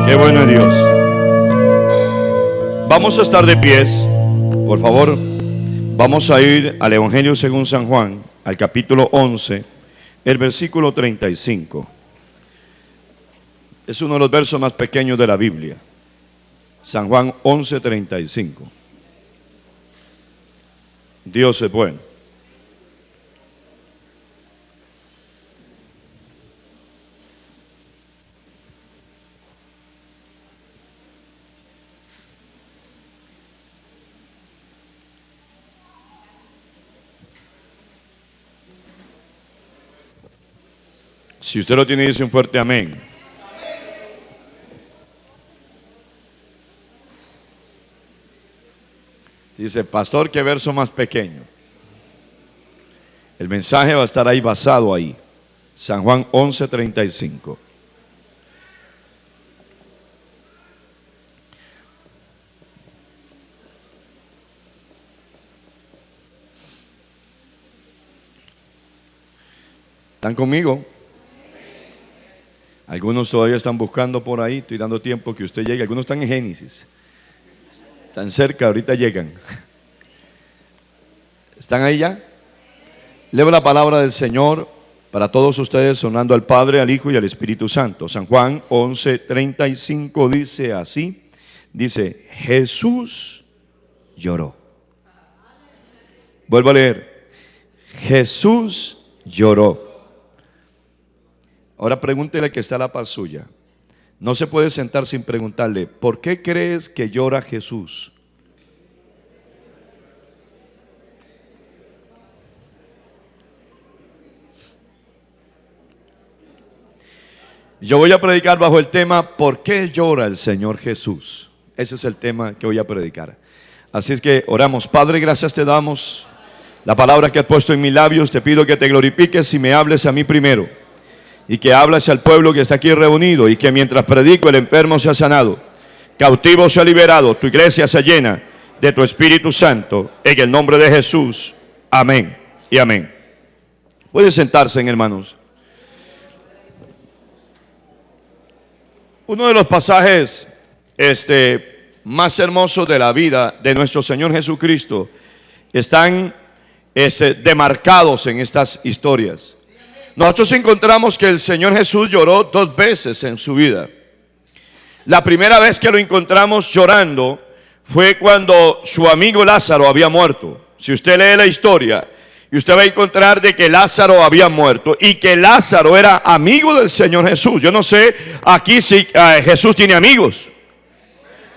Qué bueno es Dios. Vamos a estar de pies, por favor. Vamos a ir al Evangelio según San Juan, al capítulo 11, el versículo 35. Es uno de los versos más pequeños de la Biblia. San Juan 11, 35. Dios es bueno. Si usted lo tiene, dice un fuerte amén. Dice, pastor, qué verso más pequeño. El mensaje va a estar ahí, basado ahí. San Juan 11, 35. ¿Están conmigo? Algunos todavía están buscando por ahí, estoy dando tiempo que usted llegue. Algunos están en Génesis, están cerca, ahorita llegan. ¿Están ahí ya? Leo la palabra del Señor para todos ustedes, sonando al Padre, al Hijo y al Espíritu Santo. San Juan 11, 35 dice así, dice, Jesús lloró. Vuelvo a leer, Jesús lloró. Ahora pregúntele al que está a la par suya. No se puede sentar sin preguntarle, ¿por qué crees que llora Jesús? Yo voy a predicar bajo el tema, ¿por qué llora el Señor Jesús? Ese es el tema que voy a predicar. Así es que oramos. Padre, gracias te damos. La palabra que has puesto en mis labios, te pido que te glorifiques y me hables a mí primero. Y que hables al pueblo que está aquí reunido, y que mientras predico el enfermo sea sanado, cautivo sea liberado, tu iglesia se llena de tu Espíritu Santo, en el nombre de Jesús. Amén y amén. Pueden sentarse, hermanos. Uno de los pasajes más hermosos de la vida de nuestro Señor Jesucristo están demarcados en estas historias. Nosotros encontramos que el Señor Jesús lloró 2 veces en su vida. La primera vez que lo encontramos llorando fue cuando su amigo Lázaro había muerto. Si usted lee la historia, y usted va a encontrar de que Lázaro había muerto y que Lázaro era amigo del Señor Jesús. Yo no sé aquí si Jesús tiene amigos.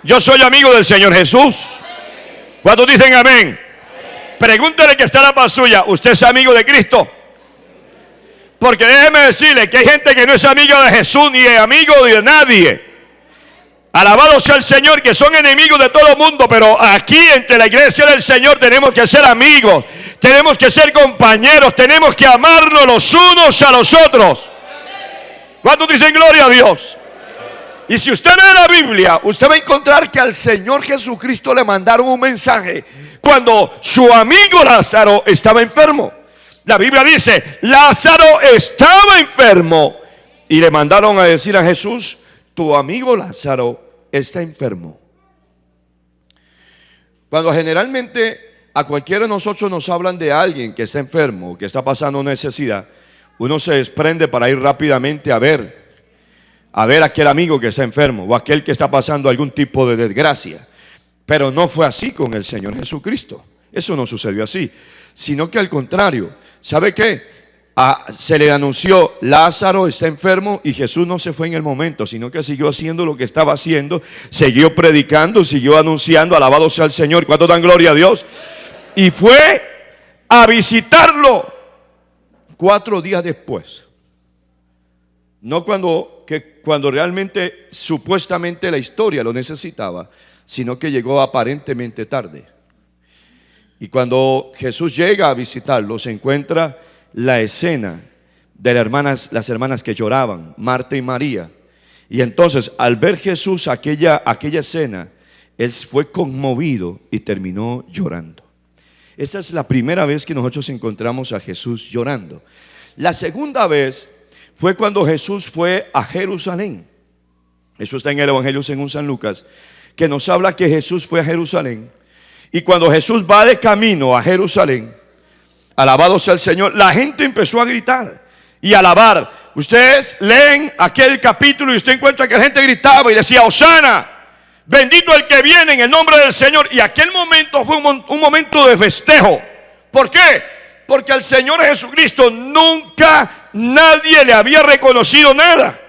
Yo soy amigo del Señor Jesús. ¿Cuántos dicen amén? Pregúntele que está a la par suya, ¿usted es amigo de Cristo? Porque déjeme decirle que hay gente que no es amigo de Jesús ni es amigo de nadie. Alabado sea el Señor, que son enemigos de todo el mundo, pero aquí entre la iglesia del Señor tenemos que ser amigos, tenemos que ser compañeros, tenemos que amarnos los unos a los otros. ¿Cuántos dicen gloria a Dios? Y si usted lee la Biblia, usted va a encontrar que al Señor Jesucristo le mandaron un mensaje cuando su amigo Lázaro estaba enfermo. La Biblia dice, Lázaro estaba enfermo, y le mandaron a decir a Jesús, tu amigo Lázaro está enfermo. Cuando generalmente a cualquiera de nosotros nos hablan de alguien que está enfermo, que está pasando necesidad, uno se desprende para ir rápidamente a ver a aquel amigo que está enfermo o aquel que está pasando algún tipo de desgracia. Pero no fue así con el Señor Jesucristo. Eso no sucedió así, sino que al contrario. ¿Sabe qué? Se le anunció, Lázaro está enfermo, y Jesús no se fue en el momento, sino que siguió haciendo lo que estaba haciendo, siguió predicando, siguió anunciando, alabado sea el Señor. ¿Cuánto dan gloria a Dios? Y fue a visitarlo 4 días después. No cuando realmente, supuestamente la historia lo necesitaba, sino que llegó aparentemente tarde. Y cuando Jesús llega a visitarlo, se encuentra la escena de las hermanas que lloraban, Marta y María. Y entonces, al ver Jesús aquella escena, él fue conmovido y terminó llorando. Esta es la primera vez que nosotros encontramos a Jesús llorando. La segunda vez fue cuando Jesús fue a Jerusalén. Eso está en el Evangelio según San Lucas, que nos habla que Jesús fue a Jerusalén. Y cuando Jesús va de camino a Jerusalén, alabado sea el Señor, la gente empezó a gritar y alabar. Ustedes leen aquel capítulo y usted encuentra que la gente gritaba y decía: Hosana, bendito el que viene en el nombre del Señor. Y aquel momento fue un momento de festejo. ¿Por qué? Porque al Señor Jesucristo nunca nadie le había reconocido nada.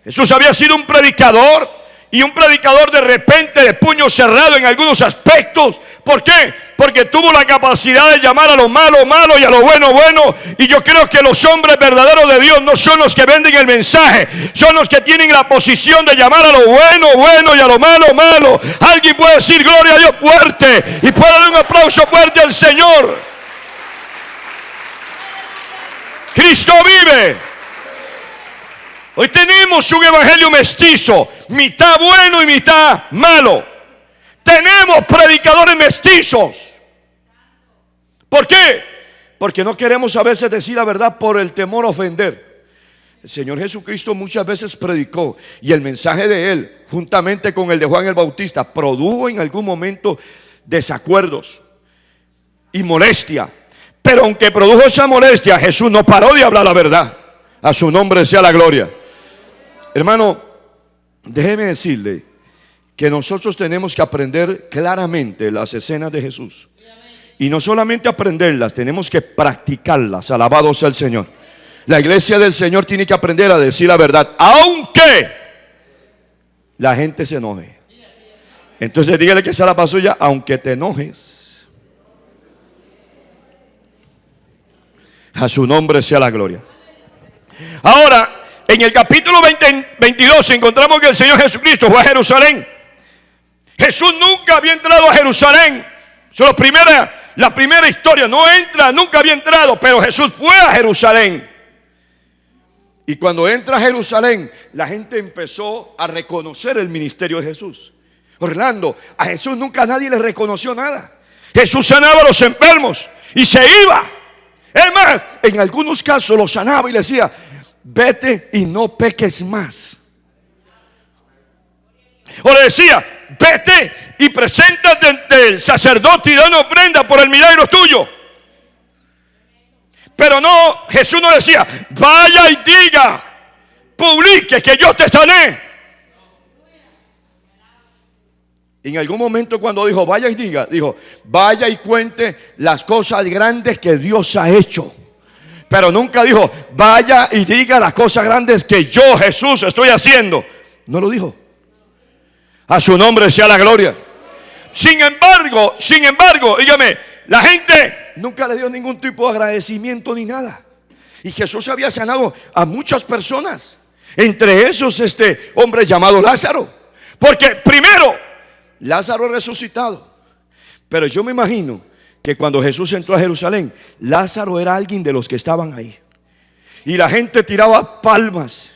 Jesús había sido un predicador, y un predicador de repente de puño cerrado en algunos aspectos. ¿Por qué? Porque tuvo la capacidad de llamar a lo malo, malo, y a lo bueno, bueno. Y yo creo que los hombres verdaderos de Dios no son los que venden el mensaje, son los que tienen la posición de llamar a lo bueno, bueno, y a lo malo, malo. Alguien puede decir gloria a Dios fuerte, y puede dar un aplauso fuerte al Señor. Cristo vive. Hoy tenemos un evangelio mestizo, mitad bueno y mitad malo. Tenemos predicadores mestizos. ¿Por qué? Porque no queremos a veces decir la verdad por el temor a ofender. El Señor Jesucristo muchas veces predicó, y el mensaje de Él, juntamente con el de Juan el Bautista, produjo en algún momento desacuerdos y molestia. Pero aunque produjo esa molestia, Jesús no paró de hablar la verdad. A su nombre sea la gloria. Hermano, déjeme decirle que nosotros tenemos que aprender claramente las escenas de Jesús. Y no solamente aprenderlas, tenemos que practicarlas. Alabado sea el Señor. La iglesia del Señor tiene que aprender a decir la verdad, aunque la gente se enoje. Entonces dígale que esa la pasó ya: aunque te enojes. A su nombre sea la gloria. Ahora, en el capítulo 22 encontramos que el Señor Jesucristo fue a Jerusalén. Jesús nunca había entrado a Jerusalén. Eso es la primera historia. No entra, nunca había entrado, pero Jesús fue a Jerusalén. Y cuando entra a Jerusalén, la gente empezó a reconocer el ministerio de Jesús. Orlando, a Jesús nunca nadie le reconoció nada. Jesús sanaba a los enfermos y se iba. Es más, en algunos casos los sanaba y le decía: vete y no peques más. O le decía: vete y preséntate ante el sacerdote y da una ofrenda por el milagro tuyo. Pero no, Jesús no decía: vaya y diga, publique que yo te sané. En algún momento cuando dijo vaya y diga, dijo: vaya y cuente las cosas grandes que Dios ha hecho. Pero nunca dijo: vaya y diga las cosas grandes que yo, Jesús, estoy haciendo. No lo dijo. A su nombre sea la gloria. Sin embargo, dígame, la gente nunca le dio ningún tipo de agradecimiento ni nada. Y Jesús había sanado a muchas personas, entre esos este hombre llamado Lázaro. Porque primero, Lázaro resucitado. Pero yo me imagino que cuando Jesús entró a Jerusalén, Lázaro era alguien de los que estaban ahí. Y la gente tiraba palmas.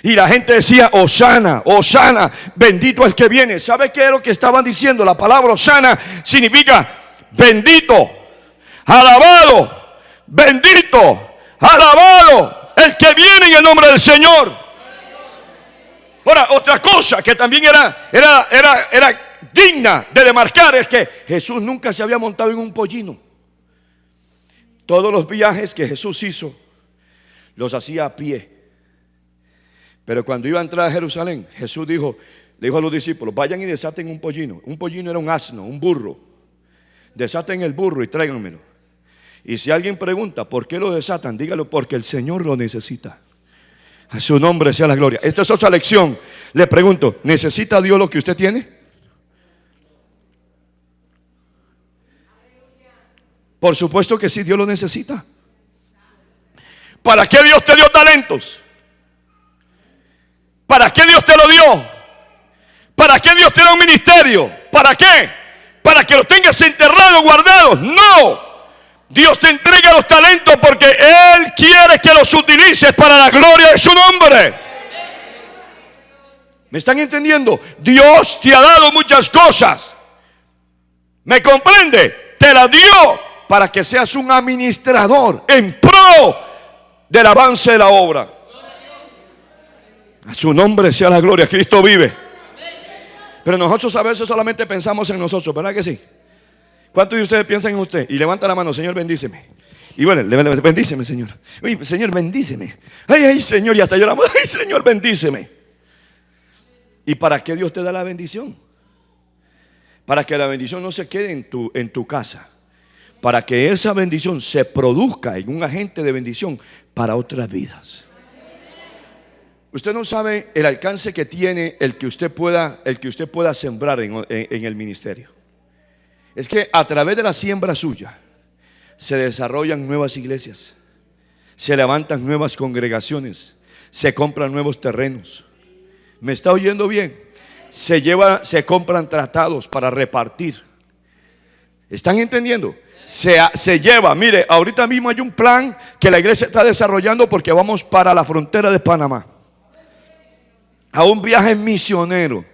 Y la gente decía: Hosana, Hosana, bendito el que viene. ¿Sabe qué es lo que estaban diciendo? La palabra Hosana significa bendito, alabado, bendito, alabado el que viene en el nombre del Señor. Ahora, otra cosa que también era digna de demarcar es que Jesús nunca se había montado en un pollino. Todos los viajes que Jesús hizo los hacía a pie. Pero cuando iba a entrar a Jerusalén, Jesús le dijo a los discípulos: vayan y desaten un pollino. Un pollino era un asno, un burro. Desaten el burro y tráiganmelo. Y si alguien pregunta por qué lo desatan, dígalo: porque el Señor lo necesita. A su nombre sea la gloria. Esta es otra lección. Le pregunto: ¿necesita Dios lo que usted tiene? Por supuesto que sí, Dios lo necesita. ¿Para qué Dios te dio talentos? ¿Para qué Dios te lo dio? ¿Para qué Dios te da un ministerio? ¿Para qué? ¿Para que los tengas enterrados, guardados? No. Dios te entrega los talentos porque Él quiere que los utilices para la gloria de su nombre. ¿Me están entendiendo? Dios te ha dado muchas cosas. ¿Me comprende? Te la dio para que seas un administrador en pro del avance de la obra. A su nombre sea la gloria. Cristo vive. Pero nosotros a veces solamente pensamos en nosotros, ¿verdad que sí? ¿Cuántos de ustedes piensan en usted? Y levanta la mano: Señor, bendíceme. Y bueno, bendíceme, Señor. Uy, Señor, bendíceme. Ay, ay, Señor, y hasta lloramos. Ay, Señor, bendíceme. ¿Y para qué Dios te da la bendición? Para que la bendición no se quede en tu casa. Para que esa bendición se produzca en un agente de bendición para otras vidas. Usted no sabe el alcance que tiene el que usted pueda sembrar en el ministerio. Es que a través de la siembra suya se desarrollan nuevas iglesias, se levantan nuevas congregaciones, se compran nuevos terrenos. ¿Me está oyendo bien? Se compran tratados para repartir. ¿Están entendiendo? Se lleva, mire, ahorita mismo hay un plan que la iglesia está desarrollando porque vamos para la frontera de Panamá a un viaje misionero.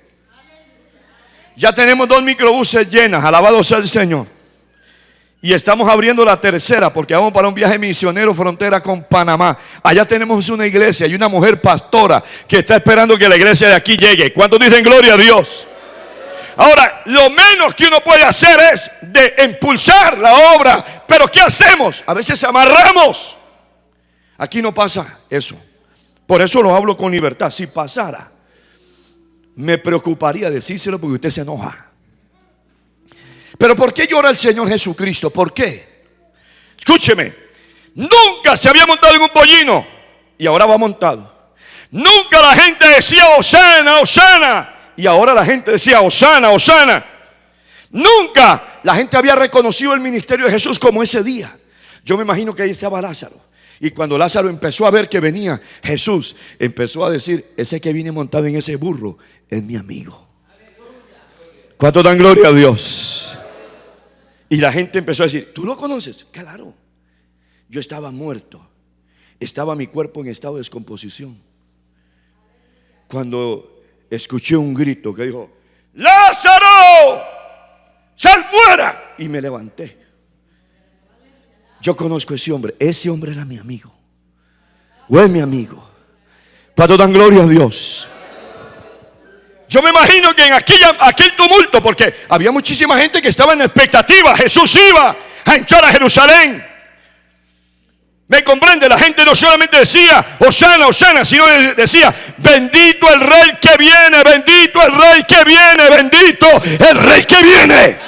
Ya tenemos 2 microbuses llenas, alabado sea el Señor. Y estamos abriendo la tercera porque vamos para un viaje misionero frontera con Panamá. Allá tenemos una iglesia y una mujer pastora que está esperando que la iglesia de aquí llegue. ¿Cuántos dicen gloria a Dios? Ahora, lo menos que uno puede hacer es de impulsar la obra. Pero ¿qué hacemos? A veces amarramos. Aquí no pasa eso. Por eso lo hablo con libertad. Si pasara, me preocuparía decírselo porque usted se enoja. Pero ¿por qué llora el Señor Jesucristo? ¿Por qué? Escúcheme. Nunca se había montado en un pollino y ahora va montado. Nunca la gente decía Hosana, Hosana, y ahora la gente decía Hosana, Hosana. Nunca la gente había reconocido el ministerio de Jesús como ese día. Yo me imagino que ahí estaba Lázaro. Y cuando Lázaro empezó a ver que venía Jesús, empezó a decir: ese que viene montado en ese burro es mi amigo. ¿Cuánto dan gloria a Dios? Y la gente empezó a decir: ¿tú lo conoces? Claro. Yo estaba muerto. Estaba mi cuerpo en estado de descomposición. Cuando escuché un grito que dijo: ¡Lázaro! ¡Sal fuera! Y me levanté. Yo conozco a ese hombre. Ese hombre era mi amigo. O es mi amigo. ¿Cuánto dan gloria a Dios? Yo me imagino que en aquel tumulto, porque había muchísima gente que estaba en expectativa. Jesús iba a entrar a Jerusalén. ¿Me comprende? La gente no solamente decía Hosana, Hosana, sino decía: bendito el Rey que viene, bendito el Rey que viene, bendito el Rey que viene.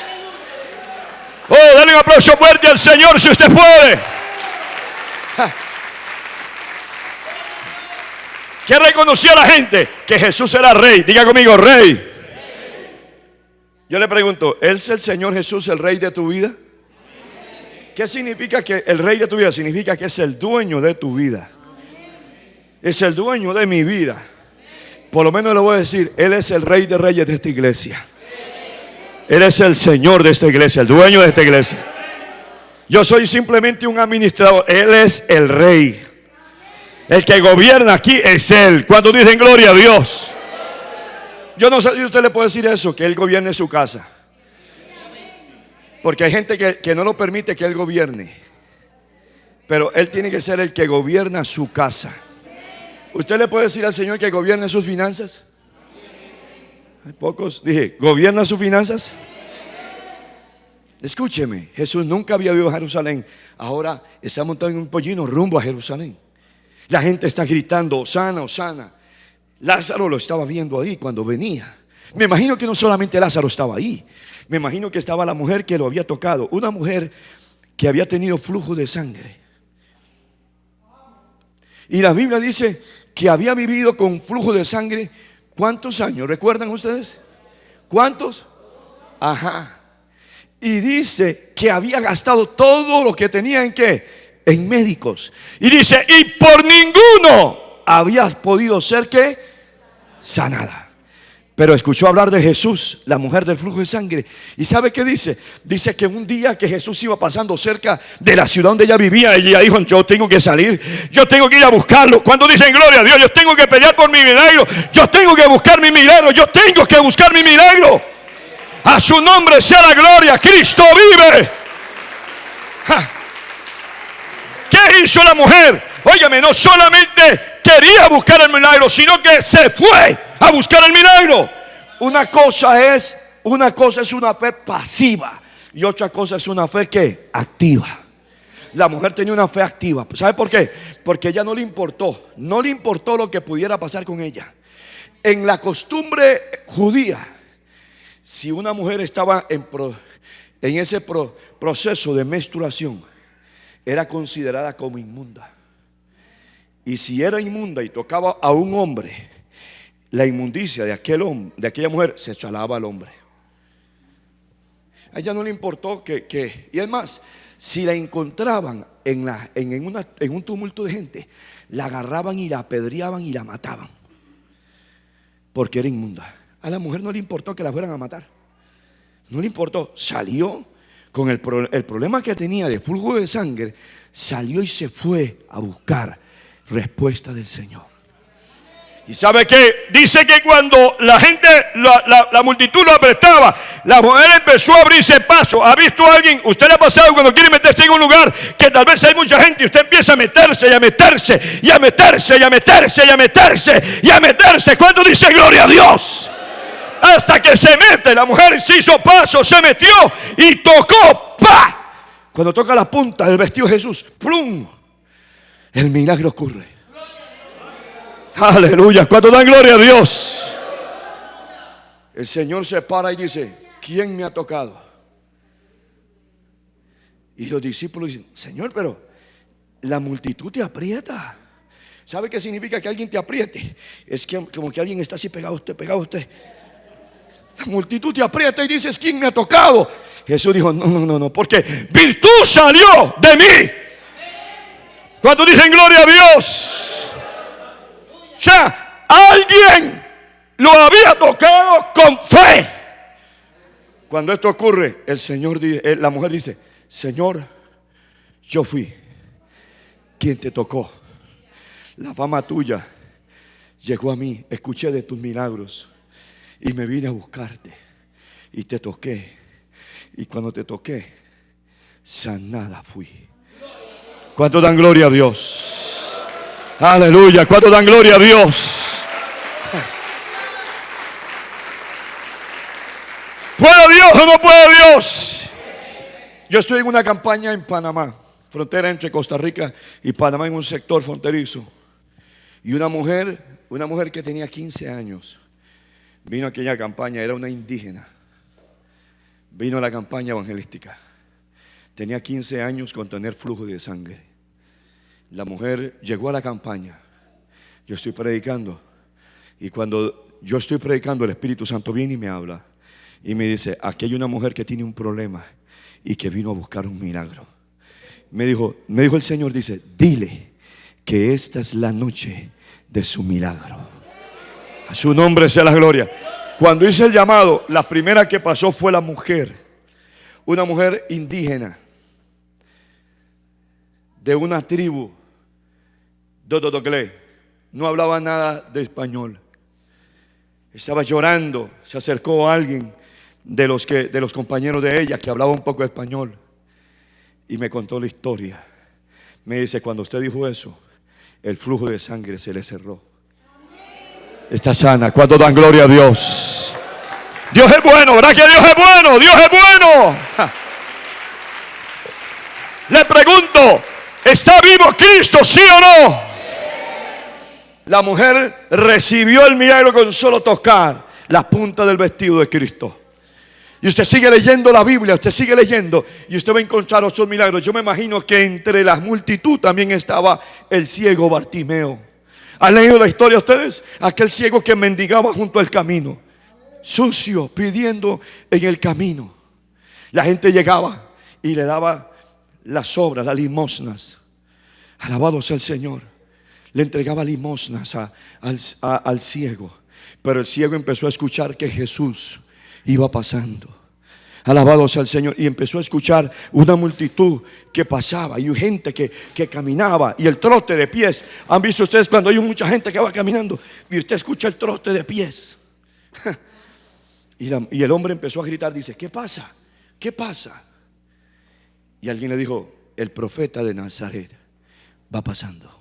Oh, dale un aplauso fuerte al Señor si usted puede. ¿Qué reconocía la gente? Que Jesús era Rey. Diga conmigo: Rey. Yo le pregunto: ¿es el Señor Jesús el Rey de tu vida? ¿Qué significa que el Rey de tu vida? Significa que es el dueño de tu vida. Es el dueño de mi vida. Por lo menos le voy a decir: Él es el Rey de Reyes de esta iglesia. Él es el Señor de esta iglesia, el dueño de esta iglesia. Yo soy simplemente un administrador. Él es el Rey. El que gobierna aquí es Él. ¿Cuántos dicen gloria a Dios? Yo no sé si usted le puede decir eso, que Él gobierne su casa. Porque hay gente que no lo permite que Él gobierne. Pero Él tiene que ser el que gobierna su casa. ¿Usted le puede decir al Señor que gobierne sus finanzas? Hay pocos. Dije: ¿gobierna sus finanzas? Escúcheme, Jesús nunca había ido a Jerusalén. Ahora está montado en un pollino rumbo a Jerusalén. La gente está gritando: Hosana, Hosana. Lázaro lo estaba viendo ahí cuando venía. Me imagino que no solamente Lázaro estaba ahí. Me imagino que estaba la mujer que lo había tocado. Una mujer que había tenido flujo de sangre. Y la Biblia dice que había vivido con flujo de sangre. ¿Cuántos años? ¿Recuerdan ustedes? ¿Cuántos? Ajá. Y dice que había gastado todo lo que tenía ¿en qué? En médicos. Y dice: y por ninguno había podido ser ¿qué? Sanada. Pero escuchó hablar de Jesús, la mujer del flujo de sangre. ¿Y sabe qué dice? Dice que un día que Jesús iba pasando cerca de la ciudad donde ella vivía, ella dijo: yo tengo que salir, yo tengo que ir a buscarlo. Cuando dicen gloria a Dios, yo tengo que pelear por mi milagro, yo tengo que buscar mi milagro, yo tengo que buscar mi milagro. A su nombre sea la gloria. Cristo vive. ¿Qué hizo la mujer? Óigame, no solamente quería buscar el milagro, sino que se fue a buscar el milagro. Una cosa es una fe pasiva y otra cosa es una fe que activa. La mujer tenía una fe activa. ¿Sabe por qué? Porque ella no le importó lo que pudiera pasar con ella. En la costumbre judía, si una mujer estaba en ese proceso de menstruación, era considerada como inmunda. Y si era inmunda y tocaba a un hombre, la inmundicia de aquella mujer se echalaba al hombre. A ella no le importó y además, si la encontraban en un tumulto de gente, la agarraban y la apedreaban y la mataban, porque era inmunda. A la mujer no le importó que la fueran a matar. No le importó. Salió con el problema que tenía de flujo de sangre. Salió y se fue a buscar respuesta del Señor. ¿Y sabe qué? Dice que cuando la gente, la multitud lo apretaba, la mujer empezó a abrirse paso. ¿Ha visto a alguien? ¿Usted le ha pasado cuando quiere meterse en un lugar que tal vez hay mucha gente y usted empieza a meterse y a meterse y a meterse y a meterse y a meterse y a meterse? ¿Cuánto dice gloria a Dios? Hasta que se mete, la mujer se hizo paso, se metió y tocó. ¡Pa! Cuando toca la punta del vestido de Jesús, ¡plum!, el milagro ocurre. Aleluya. ¿Cuánto dan gloria a Dios? El Señor se para y dice: ¿quién me ha tocado? Y los discípulos dicen: Señor, pero la multitud te aprieta. ¿Sabe qué significa que alguien te apriete? Es que como que alguien está así pegado a usted. La multitud te aprieta y dices: ¿quién me ha tocado? Jesús dijo: no, porque virtud salió de mí. ¿Cuántos dicen gloria a Dios? Ya alguien lo había tocado con fe. Cuando esto ocurre, la mujer dice: Señor, yo fui quien te tocó. La fama tuya llegó a mí. Escuché de tus milagros y me vine a buscarte y te toqué. Y cuando te toqué, sanada fui. ¿Cuánto dan gloria a Dios? Aleluya. ¿Cuánto dan gloria a Dios? ¿Puede Dios o no puede Dios? Yo estoy en una campaña en Panamá, frontera entre Costa Rica y Panamá, en un sector fronterizo. Y una mujer que tenía 15 años vino a aquella campaña. Era una indígena. Vino a la campaña evangelística. Tenía 15 años con tener flujo de sangre. La mujer llegó a la campaña. Yo estoy predicando. Y cuando yo estoy predicando, el Espíritu Santo viene y me habla. Y me dice: aquí hay una mujer que tiene un problema y que vino a buscar un milagro. Me dijo el Señor, dice: dile que esta es la noche de su milagro. A su nombre sea la gloria. Cuando hice el llamado, la primera que pasó fue la mujer. Una mujer indígena de una tribu Dododoglé. No hablaba nada de español. Estaba llorando. Se acercó a alguien de los compañeros de ella que hablaba un poco de español y me contó la historia. Me dice: cuando usted dijo eso, el flujo de sangre se le cerró. Está sana. ¿Cuánto dan gloria a Dios? Dios es bueno, ¿verdad que Dios es bueno? Dios es bueno. Le pregunto: ¿está vivo Cristo, sí o no? La mujer recibió el milagro con solo tocar la punta del vestido de Cristo. Y usted sigue leyendo la Biblia, usted sigue leyendo y usted va a encontrar otros milagros. Yo me imagino que entre la multitud también estaba el ciego Bartimeo. ¿Han leído la historia ustedes? Aquel ciego que mendigaba junto al camino, sucio, pidiendo en el camino. La gente llegaba y le daba las obras, las limosnas. Alabado sea el Señor. Le entregaba limosnas al ciego. Pero el ciego empezó a escuchar que Jesús iba pasando. Alabado sea el Señor. Y empezó a escuchar una multitud que pasaba y gente que caminaba, y el trote de pies. ¿Han visto ustedes cuando hay mucha gente que va caminando y usted escucha el trote de pies? Y el hombre empezó a gritar, dice: ¿qué pasa? ¿Qué pasa? Y alguien le dijo: el profeta de Nazaret va pasando.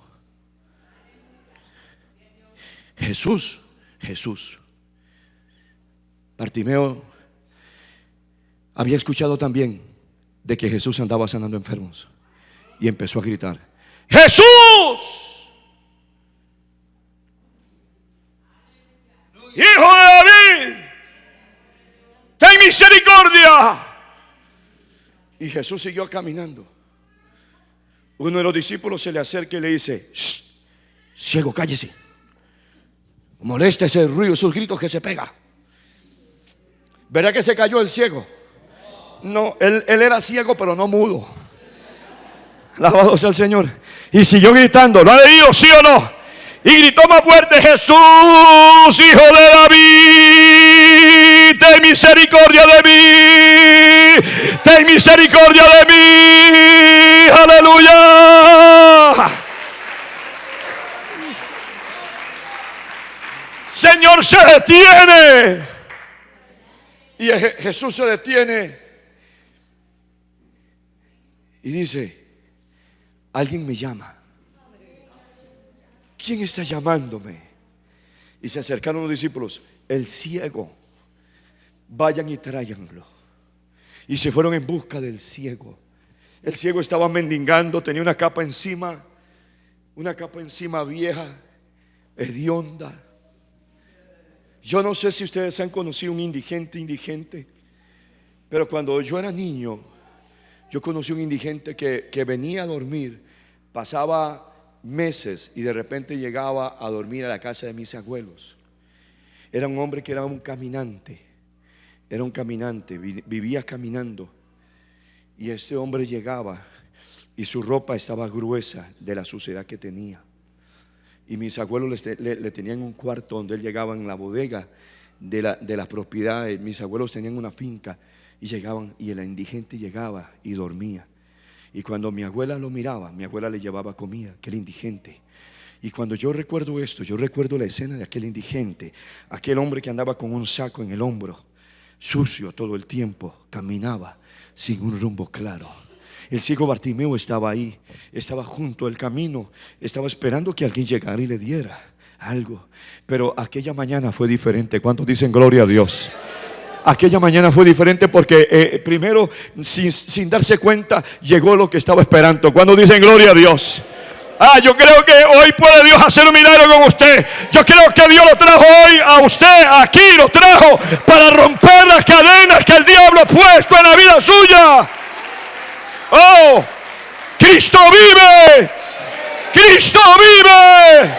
Jesús. Bartimeo había escuchado también de que Jesús andaba sanando enfermos y empezó a gritar: ¡Jesús, Hijo de David, ten misericordia! Y Jesús siguió caminando. Uno de los discípulos se le acerca y le dice: ¡Shh! Ciego, cállese. Molesta ese ruido, esos gritos que se pega. ¿Verá que se cayó el ciego? No, él era ciego pero no mudo. Alabado sea el Señor. Y siguió gritando. ¿Lo ha leído, sí o no? Y gritó más fuerte: Jesús, Hijo de David, ten misericordia de mí, ten misericordia de mí. Aleluya. Señor se detiene. Y Jesús se detiene y dice: alguien me llama. ¿Quién está llamándome? Y se acercaron los discípulos: el ciego, vayan y tráiganlo. Y se fueron en busca del ciego. El ciego estaba mendigando, tenía una capa encima vieja, hedionda. Yo no sé si ustedes han conocido un indigente, pero cuando yo era niño, yo conocí un indigente que venía a dormir, pasaba meses y de repente llegaba a dormir a la casa de mis abuelos. Era un hombre que era un caminante, vivía caminando. Y este hombre llegaba y su ropa estaba gruesa de la suciedad que tenía. Y mis abuelos le tenían un cuarto donde él llegaba en la bodega de las propiedades. Mis abuelos tenían una finca y llegaban, y el indigente llegaba y dormía. Y cuando mi abuela lo miraba, mi abuela le llevaba comida, aquel indigente. Y cuando yo recuerdo esto, yo recuerdo la escena de aquel indigente, aquel hombre que andaba con un saco en el hombro, sucio todo el tiempo, caminaba sin un rumbo claro. El ciego Bartimeo estaba ahí, estaba junto al camino, estaba esperando que alguien llegara y le diera algo. Pero aquella mañana fue diferente. ¿Cuántos dicen gloria a Dios? Aquella mañana fue diferente porque primero, sin darse cuenta, llegó lo que estaba esperando. ¿Cuántos dicen gloria a Dios? Yo creo que hoy puede Dios hacer un milagro con usted. Yo creo que Dios lo trajo hoy a usted, aquí lo trajo para romper las cadenas que el diablo ha puesto en la vida suya. Oh, Cristo vive. Cristo vive.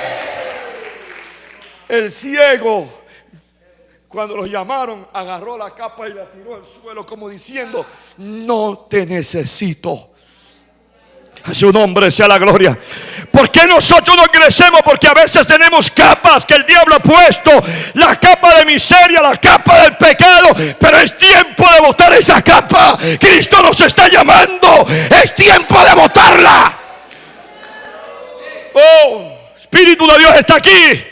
El ciego, cuando lo llamaron, agarró la capa y la tiró al suelo como diciendo: no te necesito. A su nombre sea la gloria. ¿Por qué nosotros no crecemos? Porque a veces tenemos capas que el diablo ha puesto. La capa de miseria, la capa del pecado. Pero es tiempo de botar esa capa. Cristo nos está llamando. Es tiempo de botarla. Oh, Espíritu de Dios está aquí.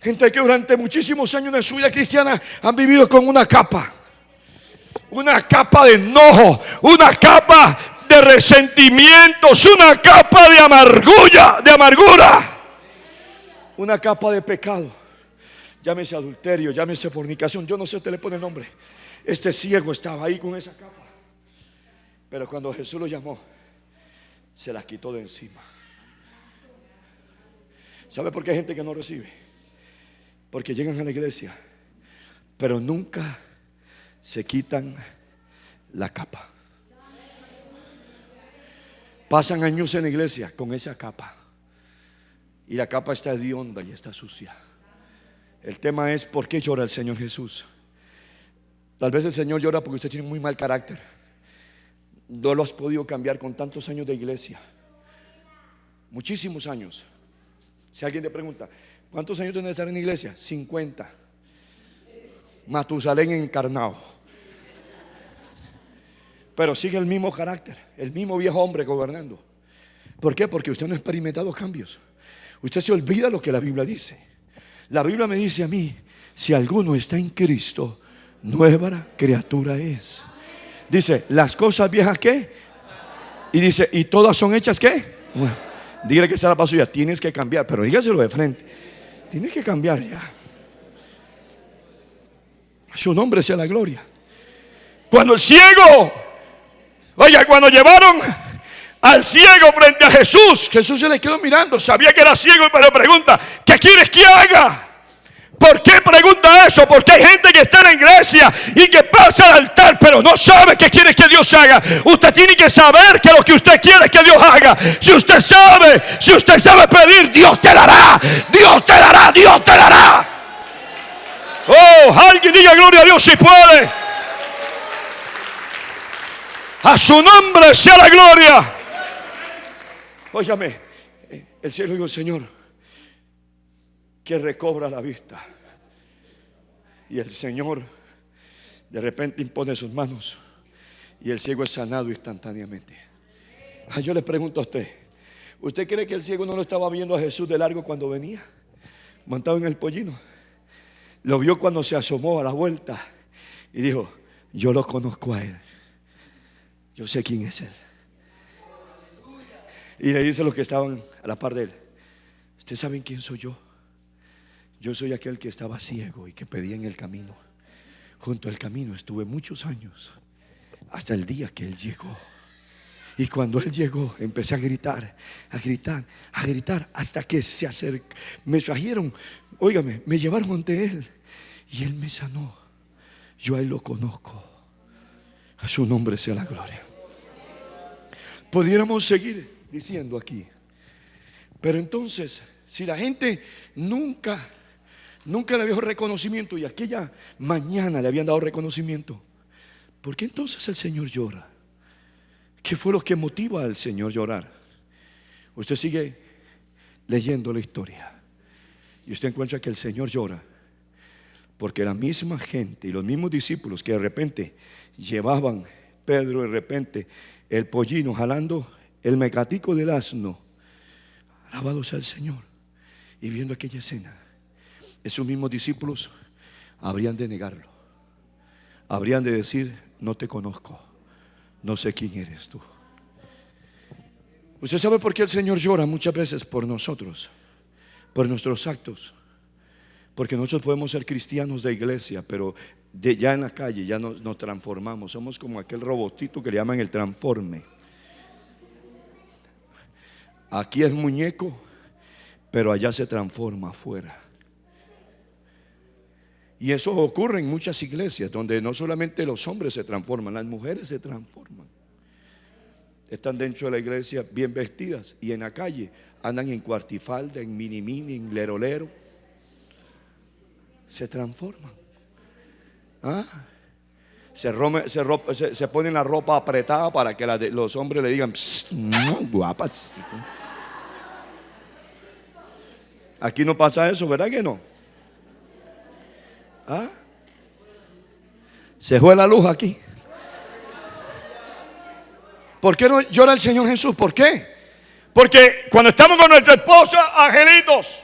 Gente que durante muchísimos años de su vida cristiana han vivido con una capa de enojo, una capa de resentimientos, una capa de amargura, una capa de pecado. Llámese adulterio, llámese fornicación, yo no sé, usted le pone nombre. Este ciego estaba ahí con esa capa, pero cuando Jesús lo llamó, se las quitó de encima. ¿Sabe por qué hay gente que no recibe? Porque llegan a la iglesia, pero nunca se quitan la capa. Pasan años en la iglesia con esa capa y la capa está hedionda y está sucia. El tema es: ¿por qué llora el Señor Jesús? Tal vez el Señor llora porque usted tiene un muy mal carácter. No lo has podido cambiar con tantos años de iglesia, muchísimos años. Si alguien te pregunta: ¿cuántos años tienes de estar en la iglesia? 50. Matusalén encarnado. Pero sigue el mismo carácter, el mismo viejo hombre gobernando. ¿Por qué? Porque usted no ha experimentado cambios. Usted se olvida lo que la Biblia dice. La Biblia me dice a mí: si alguno está en Cristo, nueva criatura es. Dice: las cosas viejas, ¿qué? Y dice: ¿y todas son hechas qué? Dígale que está la paz suya. Tienes que cambiar, pero dígaselo de frente. Tienes que cambiar ya. Su nombre sea la gloria. Cuando el ciego, oiga, cuando llevaron al ciego frente a Jesús, Jesús se le quedó mirando. Sabía que era ciego, pero pregunta: ¿qué quieres que haga? ¿Por qué pregunta eso? Porque hay gente que está en la iglesia y que pasa al altar, pero no sabe qué quiere que Dios haga. Usted tiene que saber que lo que usted quiere que Dios haga. Si usted sabe pedir, Dios te dará. Dios te dará, Dios te dará. Oh, alguien diga gloria a Dios si puede. A su nombre sea la gloria. Óigame, el cielo dijo: Señor, que recobra la vista. Y el Señor de repente impone sus manos y el ciego es sanado instantáneamente. Yo le pregunto a usted: ¿usted cree que el ciego no lo estaba viendo a Jesús de largo cuando venía montado en el pollino? Lo vio cuando se asomó a la vuelta y dijo: yo lo conozco a él, yo sé quién es él. Y le dice a los que estaban a la par de él: ¿ustedes saben quién soy yo? Yo soy aquel que estaba ciego y que pedía en el camino. Junto al camino estuve muchos años, hasta el día que él llegó. Y cuando él llegó, empecé a gritar, hasta que se acercó. Me trajeron, óigame, me llevaron ante él y él me sanó. Yo a él lo conozco. A su nombre sea la gloria. Pudiéramos seguir diciendo aquí, pero entonces, si la gente nunca le dio reconocimiento y aquella mañana le habían dado reconocimiento, ¿por qué entonces el Señor llora? ¿Qué fue lo que motiva al Señor llorar? Usted sigue leyendo la historia y usted encuentra que el Señor llora porque la misma gente y los mismos discípulos que de repente llevaban, Pedro de repente el pollino jalando el mecatico del asno, alabado sea el Señor, y viendo aquella escena, esos mismos discípulos habrían de negarlo, habrían de decir: no te conozco, no sé quién eres tú. Usted sabe por qué el Señor llora muchas veces por nosotros, por nuestros actos. Porque nosotros podemos ser cristianos de iglesia, pero ya en la calle ya nos transformamos. Somos como aquel robotito que le llaman el transforme. Aquí es muñeco, pero allá se transforma afuera. Y eso ocurre en muchas iglesias, donde no solamente los hombres se transforman, las mujeres se transforman. Están dentro de la iglesia bien vestidas y en la calle andan en cuartifalda, en mini, en lero. Se transforman. Se ponen la ropa apretada para que los hombres le digan: guapas. Aquí no pasa eso, ¿verdad que no? Se fue la luz aquí. ¿Por qué no llora el Señor Jesús? ¿Por qué? Porque cuando estamos con nuestra esposa, angelitos,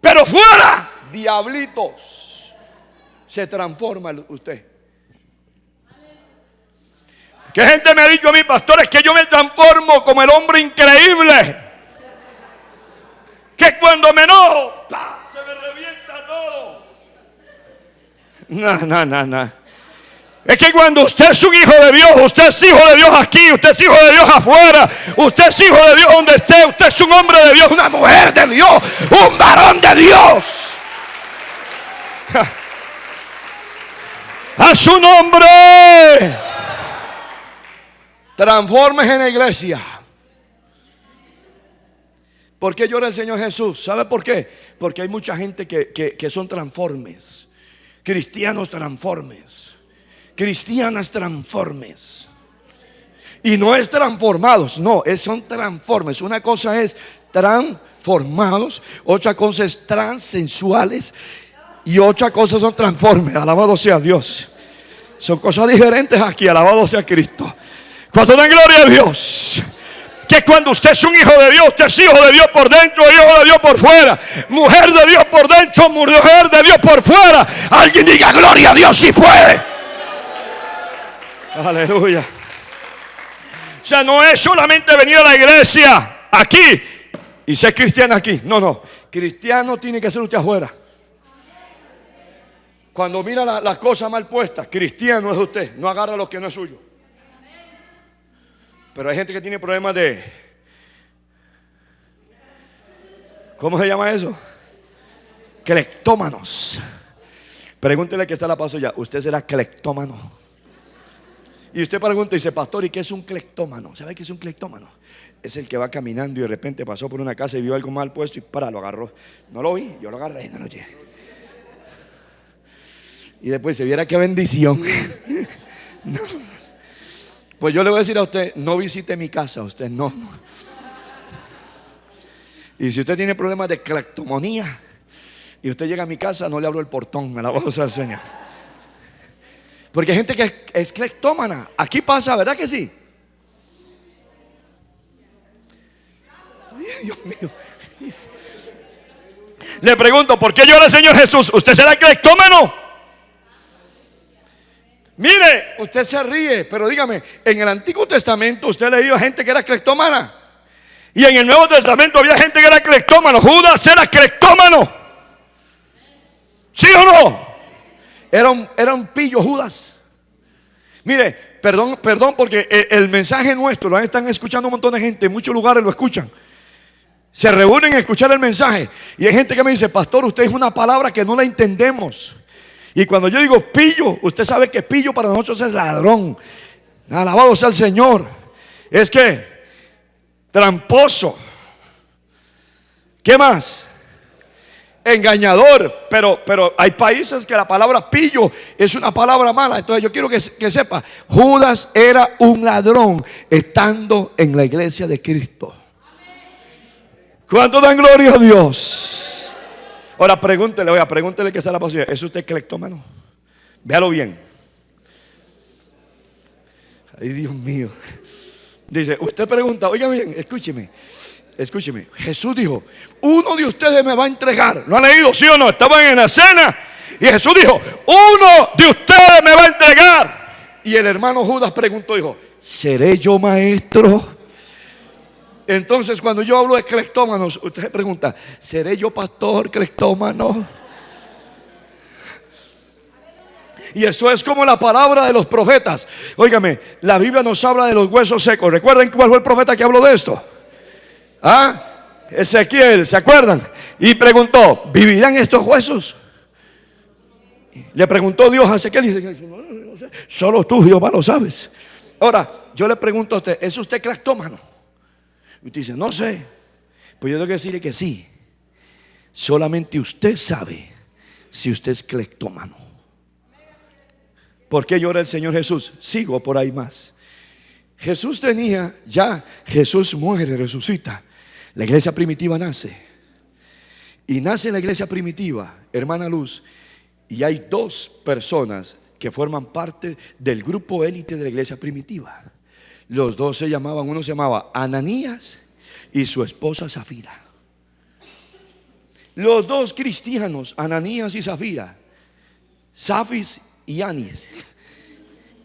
pero fuera, diablitos, se transforma usted. ¿Qué gente me ha dicho a mí, pastores, que yo me transformo como el hombre increíble? Que cuando me enojo, se me revienta todo. No. Es que cuando usted es un hijo de Dios, usted es hijo de Dios aquí, usted es hijo de Dios afuera, usted es hijo de Dios donde esté, usted es un hombre de Dios, una mujer de Dios, un varón de Dios. A su nombre. Transformes en la iglesia. ¿Por qué llora el Señor Jesús? ¿Sabe por qué? Porque hay mucha gente que son transformes. Cristianos transformes. Cristianas transformes. Y no es transformados, no, son transformes. Una cosa es transformados, otra cosa es transensuales y otra cosa son transformes. Alabado sea Dios. Son cosas diferentes aquí, alabado sea Cristo. Cuando den gloria a Dios. Que cuando usted es un hijo de Dios, usted es hijo de Dios por dentro, hijo de Dios por fuera, mujer de Dios por dentro, mujer de Dios por fuera. Alguien diga gloria a Dios si puede. Aleluya. O sea, no es solamente venir a la iglesia aquí y ser cristiana aquí. No, no. Cristiano tiene que ser usted afuera. Cuando mira las cosas mal puestas, cristiano es usted. No agarra lo que no es suyo. Pero hay gente que tiene problemas de... ¿Cómo se llama eso? Cleptómanos. Pregúntele que está la paso ya. ¿Usted será cleptómano? Y usted pregunta y dice, pastor, ¿y qué es un cleptómano? ¿Sabe qué es un cleptómano? Es el que va caminando y de repente pasó por una casa y vio algo mal puesto y lo agarró. No lo vi, yo lo agarré y no lo llevé. Y después se viera qué bendición. No. Pues yo le voy a decir a usted, no visite mi casa, usted no. Y si usted tiene problemas de cleptomanía y usted llega a mi casa, no le abro el portón, me la voy a usar, Señor. Porque hay gente que es cleptómana. Aquí pasa, ¿verdad que sí? Ay, Dios mío. Le pregunto, ¿por qué llora el Señor Jesús? ¿Usted será cleptómano? Mire, usted se ríe, pero dígame, en el Antiguo Testamento usted leía a gente que era cleptómana. Y en el Nuevo Testamento había gente que era cleptómano. Judas era cleptómano. ¿Sí o no? Era un pillo Judas. Mire, perdón porque el mensaje nuestro lo están escuchando un montón de gente. En muchos lugares lo escuchan. Se reúnen a escuchar el mensaje. Y hay gente que me dice, pastor, usted es una palabra que no la entendemos. Y cuando yo digo pillo, usted sabe que pillo para nosotros es ladrón. Alabado sea el Señor. Es que tramposo. ¿Qué más? Engañador. Pero hay países que la palabra pillo es una palabra mala. Entonces yo quiero que sepa, Judas era un ladrón estando en la iglesia de Cristo. ¿Cuánto dan gloria a Dios? Ahora pregúntele que está la posibilidad. ¿Es usted cleptómano? Véalo bien. Ay, Dios mío. Dice, usted pregunta, oiga bien, escúcheme. Jesús dijo, uno de ustedes me va a entregar. ¿Lo han leído, sí o no? Estaban en la cena y Jesús dijo, uno de ustedes me va a entregar. Y el hermano Judas preguntó, dijo, ¿seré yo maestro? Entonces cuando yo hablo de cleptómanos, usted se pregunta, ¿seré yo pastor cleptómano? Y esto es como la palabra de los profetas. Óigame, la Biblia nos habla de los huesos secos. ¿Recuerdan cuál fue el profeta que habló de esto? Ezequiel, ¿se acuerdan? Y preguntó, ¿vivirán estos huesos? Le preguntó Dios a Ezequiel y dice, no sé, solo tú, Jehová, lo sabes. Ahora, yo le pregunto a usted, ¿es usted cleptómano? Y usted dice, no sé. Pues yo tengo que decirle que sí. Solamente usted sabe si usted es cleptómano. ¿Por qué llora el Señor Jesús? Sigo por ahí más. Jesús Jesús muere, resucita. La iglesia primitiva nace. Y nace en la iglesia primitiva, hermana Luz. Y hay dos personas que forman parte del grupo élite de la iglesia primitiva. Los dos uno se llamaba Ananías y su esposa Zafira. Los dos cristianos, Ananías y Zafira, Safis y Anis,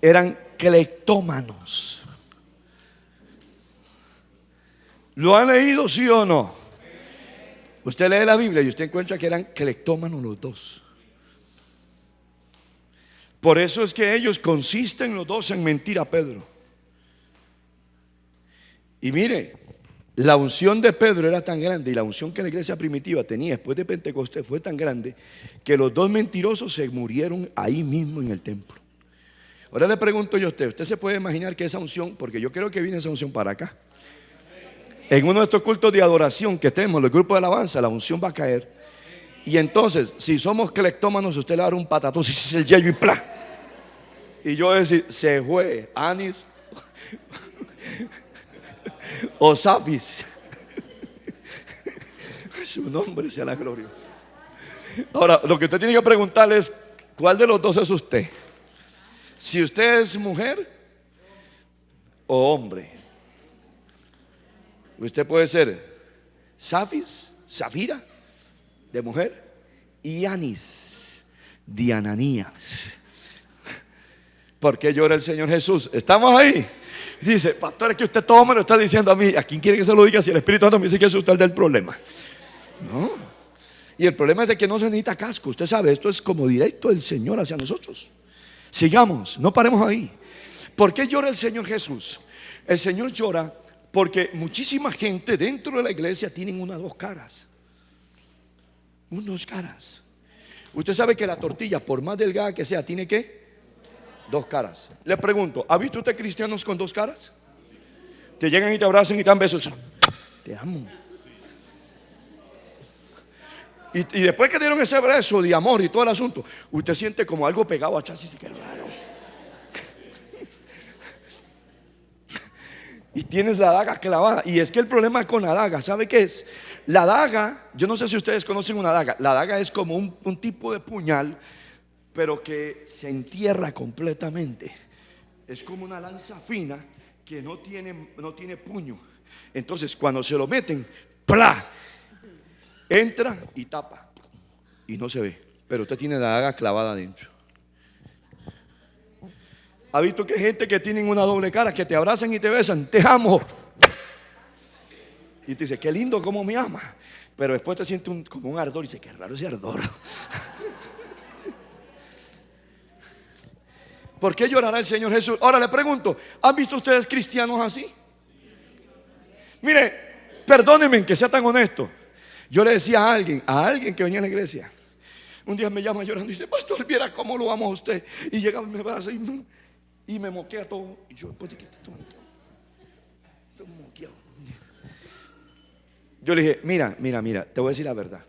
eran cleptómanos. ¿Lo han leído, sí o no? Usted lee la Biblia y usted encuentra que eran cleptómanos los dos. Por eso es que ellos consisten los dos en mentir a Pedro. Y mire, la unción de Pedro era tan grande y la unción que la iglesia primitiva tenía después de Pentecostés fue tan grande que los dos mentirosos se murieron ahí mismo en el templo. Ahora le pregunto yo a usted se puede imaginar que esa unción, porque yo creo que viene esa unción para acá. En uno de estos cultos de adoración que tenemos, el grupo de alabanza, la unción va a caer. Y entonces, si somos cleptómanos, usted le va a dar un patatón, si es el yello y plá. Y yo voy a decir, se fue Anis o Safis. Su nombre sea la gloria. Ahora, lo que usted tiene que preguntarle es, ¿cuál de los dos es usted? Si usted es mujer o hombre. Usted puede ser Safis, Zafira, de mujer, y Anis, de Ananías. ¿Por qué llora el Señor Jesús? ¿Estamos ahí? Dice, pastor, es que usted todo me lo está diciendo a mí. ¿A quién quiere que se lo diga si el Espíritu Santo me dice que es usted el del problema? No. Y el problema es de que no se necesita casco. Usted sabe, esto es como directo del Señor hacia nosotros. Sigamos, no paremos ahí. ¿Por qué llora el Señor Jesús? El Señor llora porque muchísima gente dentro de la iglesia tienen unas dos caras. Unas caras. Usted sabe que la tortilla, por más delgada que sea, tiene ¿qué? Dos caras. Le pregunto, ¿ha visto usted cristianos con dos caras? Te llegan y te abrazan y te dan besos. Te amo. Y después que dieron ese beso de amor y todo el asunto, usted siente como algo pegado a chasis y que raro. Y tienes la daga clavada. Y es que el problema con la daga, ¿sabe qué es? La daga, yo no sé si ustedes conocen una daga. La daga es como un tipo de puñal, pero que se entierra completamente. Es como una lanza fina que no tiene puño. Entonces cuando se lo meten, ¡plá! Entra y tapa y no se ve, pero usted tiene la daga clavada adentro. ¿Ha visto que hay gente que tienen una doble cara, que te abrazan y te besan? Te amo. Y te dice, qué lindo cómo me ama. Pero después te siente como un ardor y dice, qué raro ese ardor. ¿Por qué llorará el Señor Jesús? Ahora le pregunto, ¿han visto ustedes cristianos así? Mire, perdónenme que sea tan honesto. Yo le decía a alguien que venía a la iglesia, un día me llama llorando y dice, pastor, viera cómo lo amo a usted. Y llegaba y me abraza y me moquea todo. Y yo, pues, estoy moqueado. Yo le dije, mira, te voy a decir la verdad.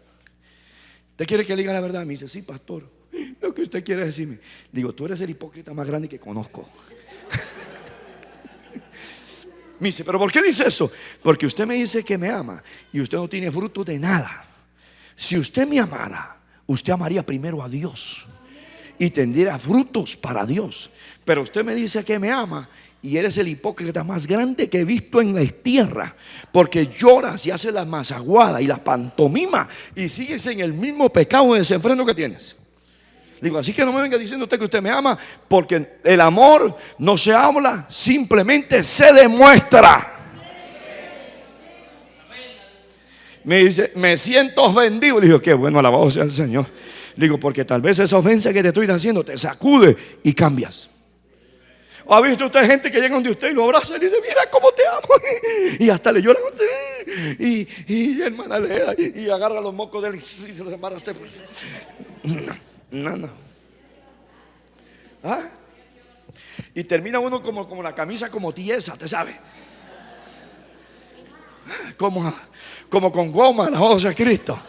¿Usted quiere que le diga la verdad? Me dice, sí, pastor. Lo que usted quiere decirme. Digo, tú eres el hipócrita más grande que conozco. Me dice, ¿pero por qué dice eso? Porque usted me dice que me ama y usted no tiene fruto de nada. Si usted me amara, usted amaría primero a Dios y tendría frutos para Dios. Pero usted me dice que me ama y eres el hipócrita más grande que he visto en la tierra, porque lloras y haces la masaguada y la pantomima y sigues en el mismo pecado de desenfreno que tienes. Digo, así que no me venga diciendo usted que usted me ama, porque el amor no se habla, simplemente se demuestra. Me dice, me siento ofendido. Le digo, qué bueno, alabado sea el Señor. Le digo, porque tal vez esa ofensa que te estoy haciendo te sacude y cambias. ¿O ha visto usted gente que llega donde usted y lo abraza y le dice, mira cómo te amo? Y hasta le llora a usted. Y hermana le da y agarra los mocos de él y se los embarra a usted. No. ¿Ah? Y termina uno como la camisa como tiesa, ¿te sabe? Como con goma, la voz de Cristo.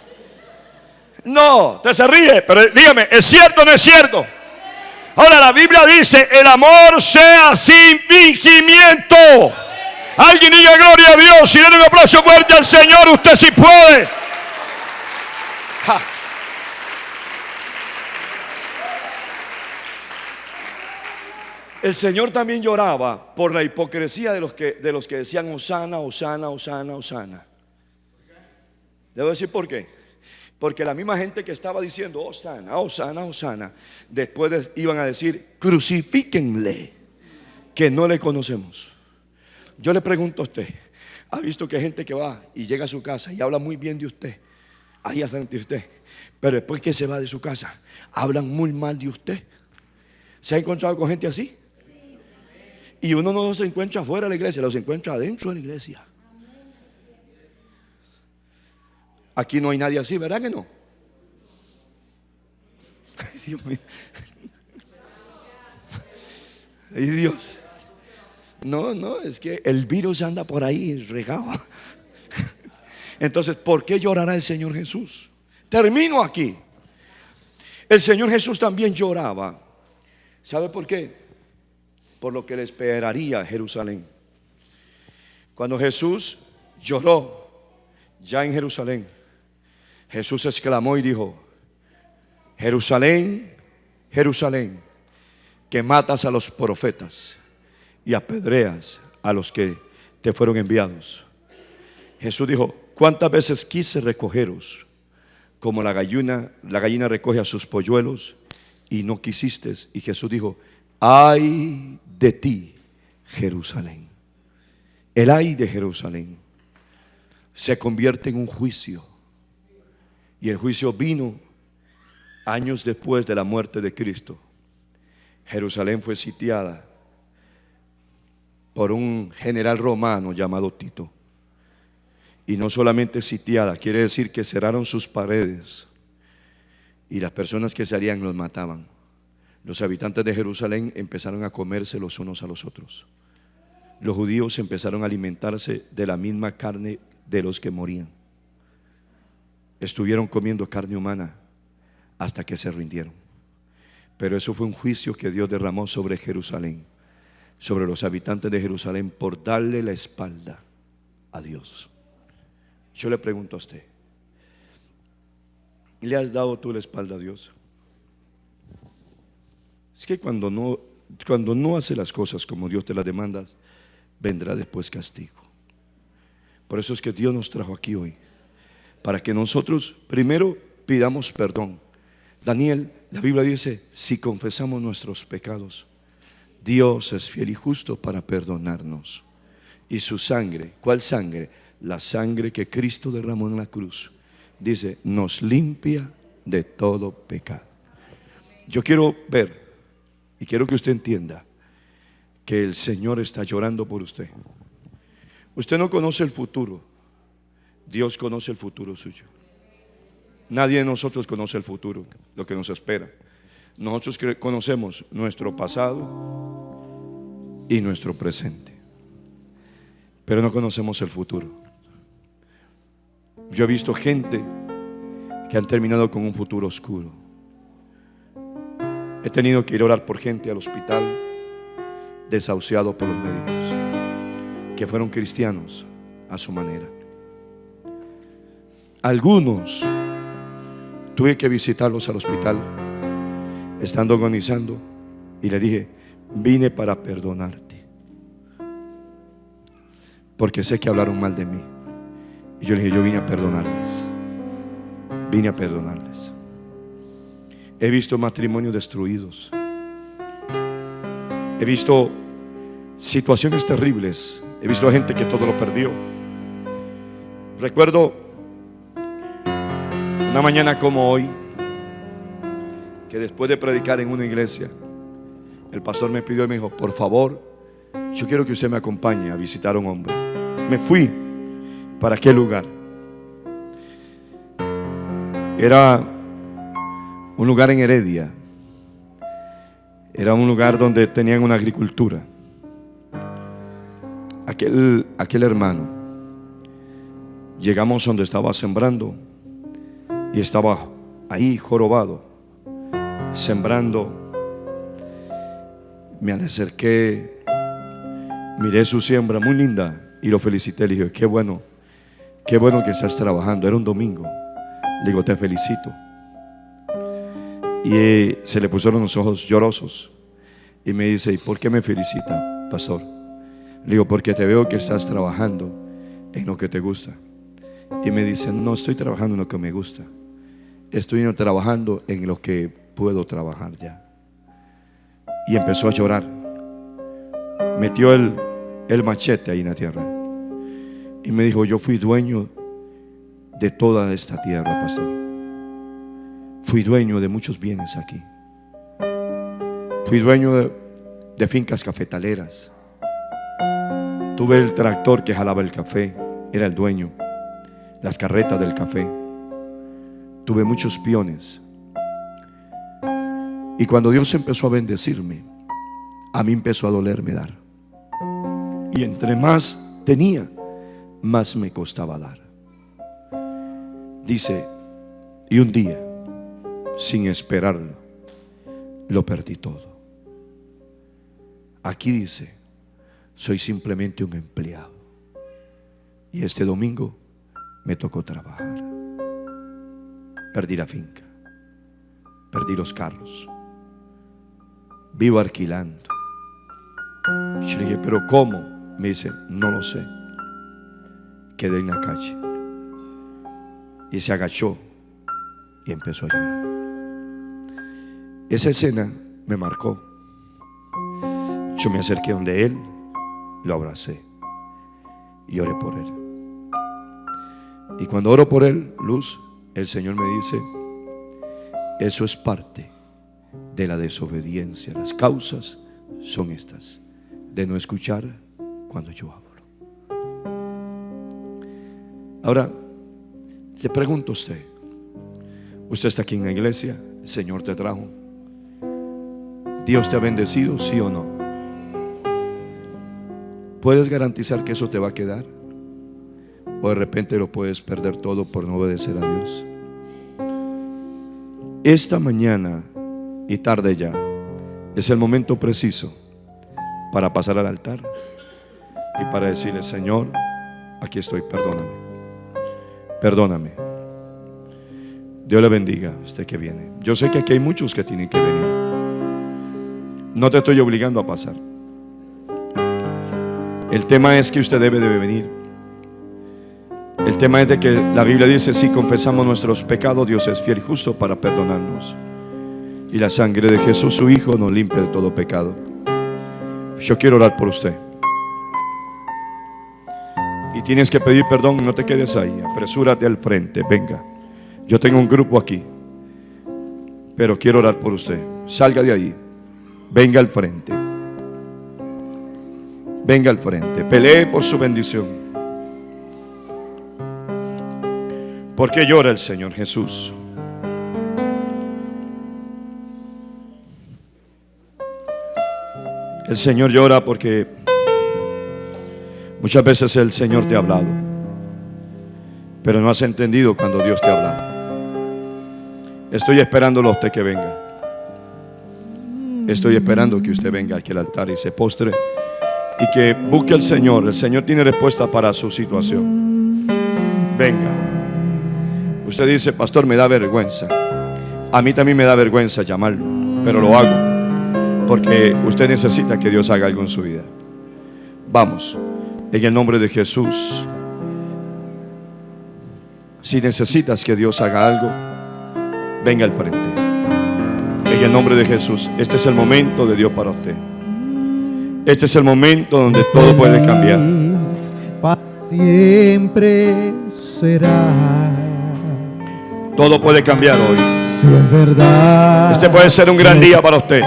No, te se ríe, pero dígame, ¿es cierto o no es cierto? Ahora la Biblia dice, el amor sea sin fingimiento. Alguien diga gloria a Dios y denle un aplauso fuerte al Señor, usted sí puede. Ja. El Señor también lloraba por la hipocresía de los que decían Hosana, Hosana, Hosana, Hosana. Debo decir por qué. Porque la misma gente que estaba diciendo Hosana, Hosana, Hosana, después iban a decir crucifíquenle, que no le conocemos. Yo le pregunto a usted, ¿ha visto que hay gente que va y llega a su casa y habla muy bien de usted, ahí al frente de usted, pero después que se va de su casa hablan muy mal de usted? ¿Se ha encontrado con gente así? Y uno no los encuentra afuera de la iglesia, los encuentra adentro de la iglesia. Aquí no hay nadie así, ¿verdad que no? Ay, Dios mío. Ay, Dios. No, es que el virus anda por ahí regado. Entonces, ¿por qué llorará el Señor Jesús? Termino aquí. El Señor Jesús también lloraba. ¿Sabe por qué? Por lo que le esperaría a Jerusalén. Cuando Jesús lloró ya en Jerusalén, Jesús exclamó y dijo: Jerusalén, Jerusalén, que matas a los profetas y apedreas a los que te fueron enviados. Jesús dijo: ¿cuántas veces quise recogeros como la gallina recoge a sus polluelos y no quisiste? Y Jesús dijo: ay de ti, Jerusalén. El ay de Jerusalén se convierte en un juicio. Y el juicio vino años después de la muerte de Cristo. Jerusalén fue sitiada por un general romano llamado Tito. Y no solamente sitiada, quiere decir que cerraron sus paredes y las personas que salían los mataban. Los habitantes de Jerusalén empezaron a comerse los unos a los otros. Los judíos empezaron a alimentarse de la misma carne de los que morían. Estuvieron comiendo carne humana hasta que se rindieron. Pero eso fue un juicio que Dios derramó sobre Jerusalén, sobre los habitantes de Jerusalén, por darle la espalda a Dios. Yo le pregunto a usted, ¿le has dado tú la espalda a Dios? Es que cuando no hace las cosas como Dios te las demanda, vendrá después castigo. Por eso es que Dios nos trajo aquí hoy, para que nosotros primero pidamos perdón. Daniel, la Biblia dice, si confesamos nuestros pecados, Dios es fiel y justo para perdonarnos. Y su sangre, ¿cuál sangre? La sangre que Cristo derramó en la cruz, dice, nos limpia de todo pecado. Yo quiero ver y quiero que usted entienda que el Señor está llorando por usted. Usted no conoce el futuro, Dios conoce el futuro suyo. Nadie de nosotros conoce el futuro, lo que nos espera. Nosotros conocemos nuestro pasado y nuestro presente, pero no conocemos el futuro. Yo he visto gente que han terminado con un futuro oscuro. He tenido que ir a orar por gente al hospital, desahuciado por los médicos, que fueron cristianos a su manera. Algunos tuve que visitarlos al hospital, estando agonizando, y le dije, vine para perdonarte, porque sé que hablaron mal de mí. Y yo le dije, yo vine a perdonarles. Vine a perdonarles. He visto matrimonios destruidos. He visto situaciones terribles. He visto a gente que todo lo perdió. Recuerdo una mañana como hoy, que después de predicar en una iglesia, el pastor me pidió y me dijo, por favor, yo quiero que usted me acompañe a visitar a un hombre. Me fui para aquel lugar. Era un lugar en Heredia. Era un lugar donde tenían una agricultura. Aquel hermano, llegamos donde estaba sembrando y estaba ahí jorobado, sembrando. Me acerqué, miré su siembra muy linda y lo felicité. Le dije, qué bueno que estás trabajando. Era un domingo. Le digo, te felicito. Y se le pusieron los ojos llorosos y me dice, ¿y por qué me felicita, pastor? Le digo, porque te veo que estás trabajando en lo que te gusta. Y me dice, no estoy trabajando en lo que me gusta, estoy trabajando en lo que puedo trabajar ya. Y empezó a llorar. Metió el machete ahí en la tierra y me dijo, yo fui dueño de toda esta tierra, pastor. Fui dueño de muchos bienes aquí. Fui dueño de fincas cafetaleras. Tuve el tractor que jalaba el café, era el dueño. Las carretas del café. Tuve muchos peones. Y cuando Dios empezó a bendecirme, a mí empezó a dolerme dar. Y entre más tenía, más me costaba dar. Dice, y un día, sin esperarlo, lo perdí todo. Aquí dice, soy simplemente un empleado. Y este domingo me tocó trabajar. Perdí la finca, perdí los carros, vivo alquilando. Yo le dije, pero ¿cómo? Me dice, no lo sé. Quedé en la calle. Y se agachó y empezó a llorar. Esa escena me marcó. Yo me acerqué donde él, lo abracé y ore por él. Y cuando oro por él, Luz, el Señor me dice: eso es parte de la desobediencia. Las causas son estas, de no escuchar cuando yo hablo. Ahora, le pregunto a usted: usted está aquí en la iglesia, el Señor te trajo, Dios te ha bendecido, ¿sí o no? ¿Puedes garantizar que eso te va a quedar? ¿O de repente lo puedes perder todo por no obedecer a Dios? Esta mañana y tarde ya es el momento preciso para pasar al altar y para decirle: Señor, aquí estoy, perdóname, perdóname. Dios le bendiga a usted que viene. Yo sé que aquí hay muchos que tienen que venir. No te estoy obligando a pasar. El tema es que usted debe de venir. El tema es de que la Biblia dice: si confesamos nuestros pecados, Dios es fiel y justo para perdonarnos, y la sangre de Jesús su Hijo nos limpia de todo pecado. Yo quiero orar por usted. Y tienes que pedir perdón, no te quedes ahí, apresúrate al frente, venga. Yo tengo un grupo aquí, pero quiero orar por usted. Salga de ahí, venga al frente. Venga al frente, pelee por su bendición. ¿Por qué llora el Señor Jesús? El Señor llora porque muchas veces el Señor te ha hablado, pero no has entendido cuando Dios te habla. Estoy esperándolo a usted que venga. Estoy esperando que usted venga aquí al altar y se postre y que busque al Señor. El Señor tiene respuesta para su situación. Venga. Usted dice: pastor, me da vergüenza. A mí también me da vergüenza llamarlo, pero lo hago porque usted necesita que Dios haga algo en su vida. Vamos, en el nombre de Jesús. Si necesitas que Dios haga algo, venga al frente. En el nombre de Jesús. Este es el momento de Dios para usted. Este es el momento donde todo puede cambiar. Siempre serás. Todo puede cambiar hoy. Si en verdad este puede ser un gran día para usted.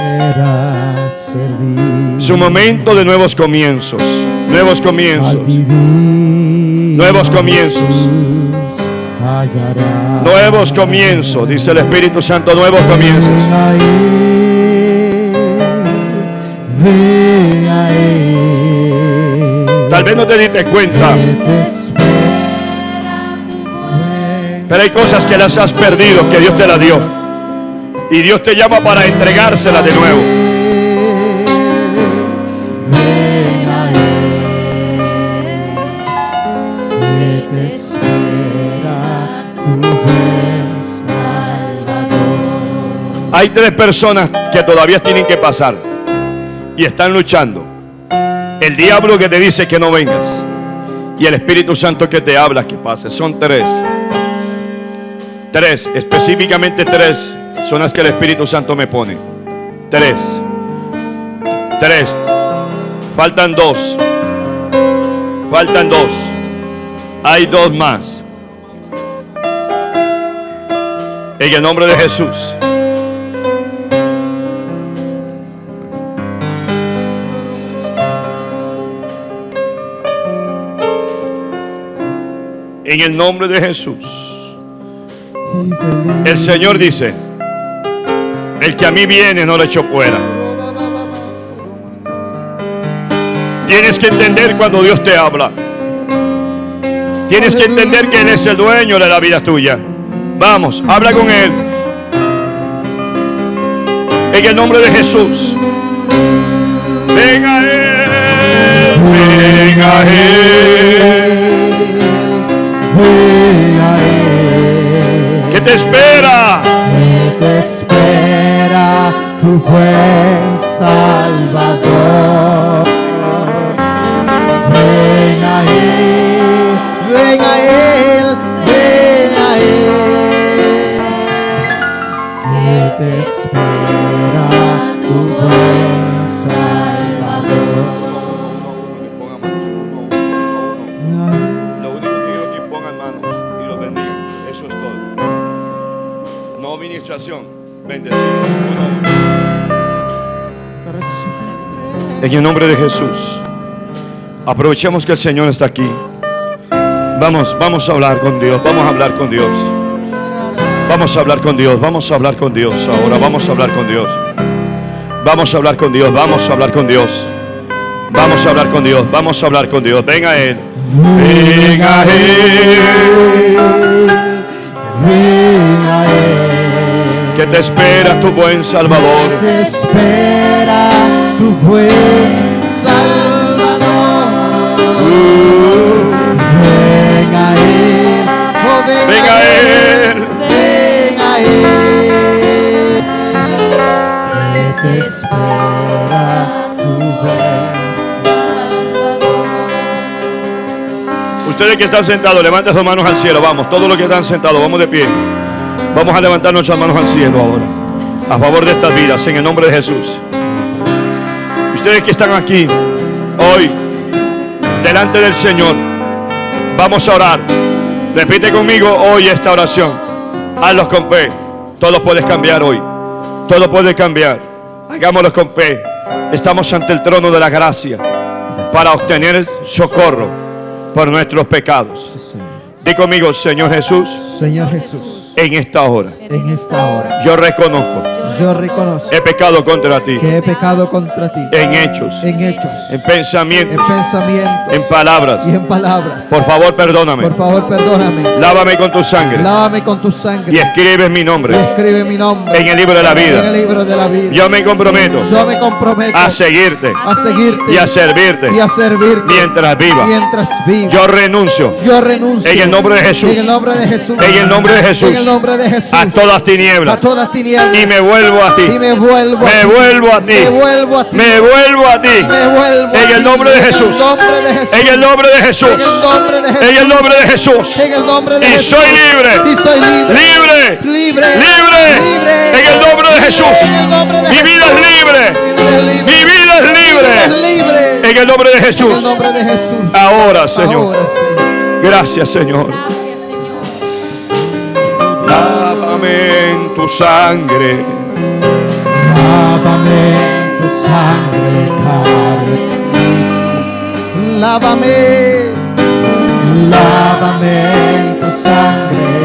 Su momento de nuevos comienzos. Nuevos comienzos. Nuevos comienzos. Nuevos comienzos, dice el Espíritu Santo, nuevos comienzos. Tal vez no te diste cuenta, pero hay cosas que las has perdido, que Dios te las dio, y Dios te llama para entregárselas de nuevo. Hay 3 personas que todavía tienen que pasar y están luchando. El diablo que te dice que no vengas y el Espíritu Santo que te habla que pases. Son 3. 3, específicamente 3 son las que el Espíritu Santo me pone. 3. Faltan 2. Faltan 2. Hay 2 más. En el nombre de Jesús. En el nombre de Jesús. El Señor dice: el que a mí viene no lo echo fuera. Tienes que entender cuando Dios te habla. Tienes que entender que Él es el dueño de la vida tuya. Vamos, habla con Él. En el nombre de Jesús. Ven a Él. Ven a Él. ¿Qué te espera? ¿Qué te espera tu buen Salvador? Ven a Él, ven a Él, ven a Él. ¿Qué te espera tu buen Salvador? No ministración. Bendecimos uno a uno. En el nombre de Jesús. Aprovechemos que el Señor está aquí. Vamos a hablar con Dios. Vamos a hablar con Dios. Vamos a hablar con Dios. Vamos a hablar con Dios. Ahora vamos a hablar con Dios. Vamos a hablar con Dios. Vamos a hablar con Dios. Vamos a hablar con Dios. Vamos a hablar con Dios. Ven a Él. Ven a Él. Ven a Él. Que te espera tu buen Salvador. Te espera tu buen Salvador. Ven a Él. Oh, Ven a Él. Ven a Él. Que te espera tu buen Salvador. Ustedes que están sentados, levanten sus manos al cielo. Vamos, todos los que están sentados, vamos de pie. Vamos a levantar nuestras manos al cielo ahora, a favor de estas vidas, en el nombre de Jesús. Ustedes que están aquí hoy, delante del Señor, vamos a orar. Repite conmigo hoy esta oración. Hazlos con fe. Todo puede cambiar hoy. Todo puede cambiar. Hagámoslo con fe. Estamos ante el trono de la gracia para obtener socorro por nuestros pecados. Di conmigo, Señor Jesús, Señor Jesús, en esta hora en esta hora yo reconozco, yo reconozco he pecado contra ti, que he pecado contra ti en hechos, en hechos, en pensamientos, en pensamientos en palabras. y en palabras. Por favor, perdóname. Por favor, perdóname. Lávame con tu sangre Lávame con tu sangre y escribe mi y nombre escribe mi nombre en el libro de la en el vida. libro de la vida. Yo me comprometo Yo me comprometo a seguirte a seguirte y a servirte y a servirte mientras viva. mientras viva. Yo renuncio Yo renuncio en el nombre de Jesús, en el nombre de Jesús, en el nombre de Jesús, en el nombre de Jesús, a todas tinieblas, a todas tinieblas, y me vuelvo a ti. y me vuelvo a Me ti. vuelvo a ti. Me vuelvo a ti. Me vuelvo a ti. Me vuelvo a En el ti. nombre de Jesús. En el nombre de Jesús. En el nombre de Jesús. En el nombre de Jesús. En el nombre de Jesús. En el nombre de Y Jesús. soy libre. Y soy libre. Libre. Libre. Libre. Libre. En el nombre de Jesús. En el nombre de Mi vida Jesús. es libre. Mi vida es libre. Mi vida es Mi vida es libre. libre. En el nombre de En el Jesús. nombre de Jesús. Ahora, Señor. Ahora, Señor. Gracias, Señor. Lávame en tu sangre. Lávame en tu sangre, carne. Lávame. Lávame en tu sangre.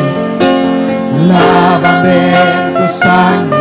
Lávame en tu sangre.